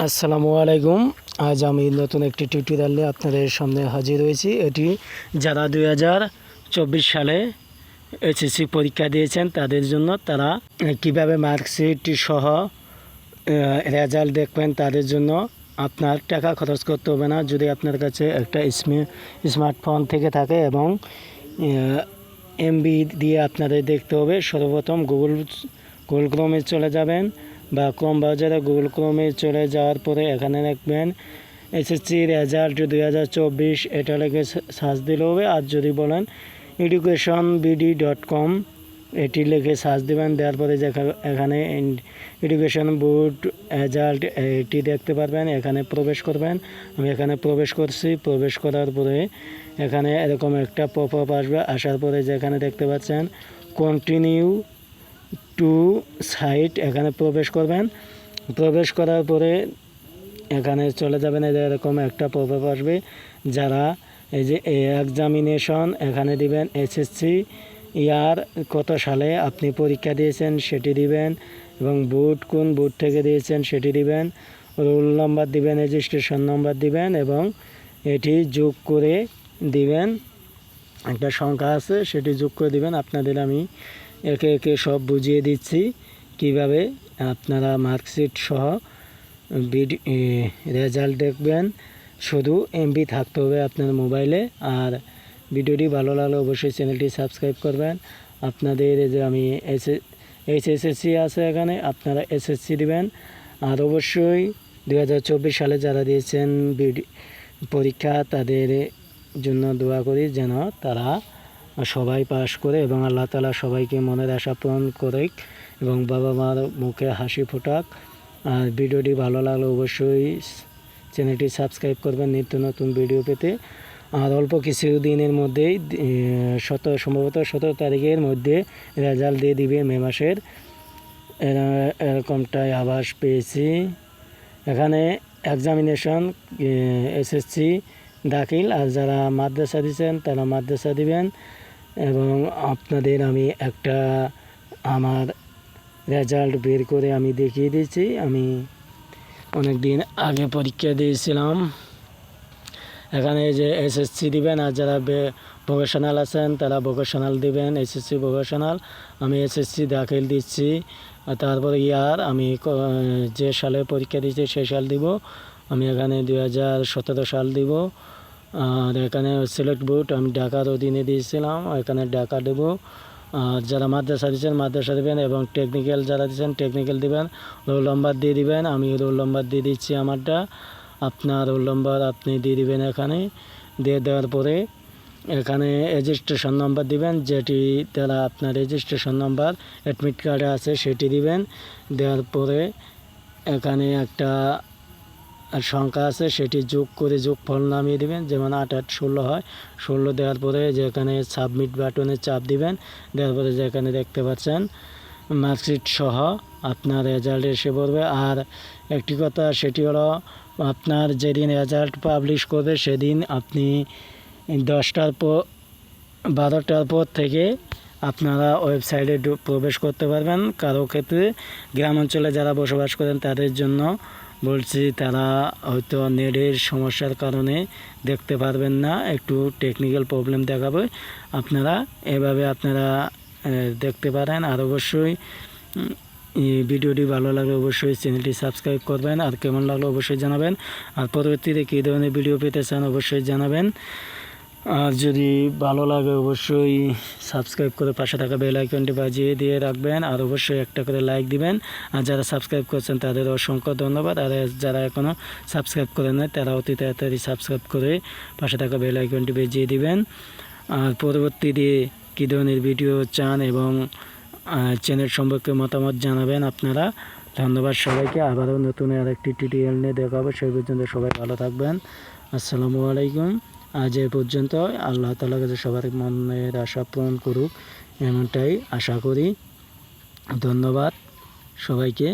আসসালামু আলাইকুম। আজ আমি নতুন একটি টিউটোরিয়াল নিয়ে আপনাদের সামনে হাজির হয়েছি। এটি যারা 2024 সালে এসএসসি পরীক্ষা দিয়েছেন তাদের জন্য, তারা কিভাবে মার্কশিট সহ রেজাল্ট দেখবেন তাদের জন্য। আপনার টাকা খরচ করতে হবে না যদি আপনার কাছে একটা স্মার্টফোন থেকে থাকে এবং এমবি দিয়ে আপনাদের দেখতে হবে। সর্বপ্রথম গুগল ক্রোমে চলে যাবেন বা ক্রোম ব্রাউজারে গুগল ক্রোমে চলে যাওয়ার পরে এখানে লিখবেন এসএসসি রেজাল্ট 2024, এটা লিখে সার্চ দিলে হবে। আর যদি বলেন educationbd.com, এটি লিখে সার্চ দেবেন। দেওয়ার পরে এখানে এডুকেশন বোর্ড রেজাল্ট এটি দেখতে পারবেন। এখানে প্রবেশ করবেন। আমি এখানে প্রবেশ করছি। প্রবেশ করার পরে এখানে এরকম একটা পপ আপ আসবে। আসার পরে যেখানে দেখতে পাচ্ছেন কন্টিনিউ টু সাইট, এখানে প্রবেশ করবেন। প্রবেশ করার পরে এখানে চলে যাবেন। এরকম একটা পপ আপ আসবে। যারা এই যে এক্সামিনেশন এখানে দিবেন, এসএসসি ইয়ার কত সালে আপনি পরীক্ষা দিয়েছেন সেটি দিবেন এবং বোর্ড কোন বোর্ড থেকে দিয়েছেন সেটি দিবেন, রোল নাম্বার দিবেন, রেজিস্ট্রেশন নাম্বার দিবেন এবং এটি যোগ করে দিবেন। একটা সংখ্যা আছে সেটি যোগ করে দিবেন। আপনাদের আমি একে একে সব বুঝিয়ে দিচ্ছি কিভাবে আপনারা মার্কশিট সহ রেজাল্ট দেখবেন। শুধু এমবি থাকতে হবে আপনার মোবাইলে। আর ভিডিওটি ভালো লাগলে অবশ্যই চ্যানেলটি সাবস্ক্রাইব করবেন। আপনাদের যে আমি এইচএসসি আছে এখানে, আপনারা এসএসসি দিবেন। আর অবশ্যই 2024 সালে যারা দিয়েছেন পরীক্ষা তাদের জন্য দোয়া করি যেন তারা সবাই পাস করে এবং আল্লাহ তাআলা সবাইকে মনের আশা পূরণ করে এবং বাবা মার মুখে হাসি ফোটাক। আর ভিডিওটি ভালো লাগলে অবশ্যই চ্যানেলটি সাবস্ক্রাইব করবেন নিত্য নতুন ভিডিও পেতে। আর অল্প কিছু দিনের মধ্যেই সম্ভবত 17 তারিখের মধ্যে রেজাল্ট দিয়ে দিবে মে মাসের, এরকমটাই আভাস পেয়েছি। এখানে এক্সামিনেশন এসএসসি দাখিল, আর যারা মাদ্রাসা দিচ্ছেন তারা মাদ্রাসা দিবেন। এবং আপনাদের আমি একটা আমার রেজাল্ট বের করে আমি দেখিয়ে দিচ্ছি। আমি অনেক দিন আগে পরীক্ষা দিয়েছিলাম। এখানে যে এসএসসি দিবেন, আর যারা ভোকেশনাল আছেন তারা ভোকেশনাল দিবেন, এসএসসি ভোকেশনাল। আমি এসএসসি দাখিল দিচ্ছি। তারপরে ইয়ার আমি যে সালে পরীক্ষা দিচ্ছি সেই সাল দিব। আমি এখানে 2017 সাল দিব। আর এখানে সিলেক্ট বোর্ড আমি ঢাকার অধীনে দিয়েছিলাম, এখানে ঢাকা দেব। আর যারা মাদ্রাসা দিচ্ছেন মাদ্রাসা দেবেন এবং টেকনিক্যাল যারা দিচ্ছেন টেকনিক্যাল দিবেন। রোল নম্বর দিয়ে দিবেন। আমি রোল নম্বর দিয়ে দিচ্ছি আমারটা। আপনার রোল নম্বর আপনি দিয়ে দিবেন। এখানে দিয়ে দেওয়ার পরে এখানে রেজিস্ট্রেশন নাম্বার দিবেন, যেটি দ্বারা আপনার রেজিস্ট্রেশন নাম্বার অ্যাডমিট কার্ডে আছে সেটি দিবেন। দেওয়ার পরে এখানে একটা সংখ্যা আছে সেটি যোগ করে যোগফল নামিয়ে দিবেন, যেমন 8 8 16 হয়। 16 দেওয়ার পরে যেখানে সাবমিট বাটনে চাপ দিবেন। দেওয়ার পরে যেখানে দেখতে পাচ্ছেন মার্কশিট সহ আপনার রেজাল্ট এসে পড়বে। আর একটি কথা সেটি হলো, আপনার যেদিন রেজাল্ট পাবলিশ করবে সেদিন আপনি 10টার পর 12টার পর থেকে আপনারা ওয়েবসাইটে প্রবেশ করতে পারবেন। কারো ক্ষেত্রে গ্রাম অঞ্চলে যারা বসবাস করেন তাদের জন্য বলছি, তারা হয়তো নেটের সমস্যার কারণে দেখতে পারবেন না, একটু টেকনিক্যাল প্রবলেম দেখাবে। আপনারা এভাবে আপনারা দেখতে পারেন। আর অবশ্যই ভিডিওটি ভালো লাগলে অবশ্যই চ্যানেলটি সাবস্ক্রাইব করবেন। আর কেমন লাগলো অবশ্যই জানাবেন। আর পরবর্তীতে কী ধরনের ভিডিও পেতে চান অবশ্যই জানাবেন। আর যদি ভালো লাগে অবশ্যই সাবস্ক্রাইব করে পাশে থাকা বেল আইকনটি বাজিয়ে দিয়ে রাখবেন। আর অবশ্যই একটা করে লাইক দিবেন। আর যারা সাবস্ক্রাইব করছেন তাদের অসংখ্য ধন্যবাদ। আর যারা এখনও সাবস্ক্রাইব করেন না তারা অতি তাড়াতাড়ি সাবস্ক্রাইব করে পাশে থাকা বেল আইকনটি বাজিয়ে দিবেন। আর পরবর্তীতে কী ধরনের ভিডিও চান এবং চ্যানেল সম্পর্কে মতামত জানাবেন আপনারা। ধন্যবাদ সবাইকে। আবারও নতুন আরেকটি টিউটোরিয়াল নিয়ে দেখা হবে। সেই পর্যন্ত সবাই ভালো থাকবেন। আসসালামু আলাইকুম। আজ এ পর্যন্ত। আল্লাহ তাআলার কাছে সবার মনের আশা পূরণ করুক এমনটাই আশা করি। ধন্যবাদ সবাইকে।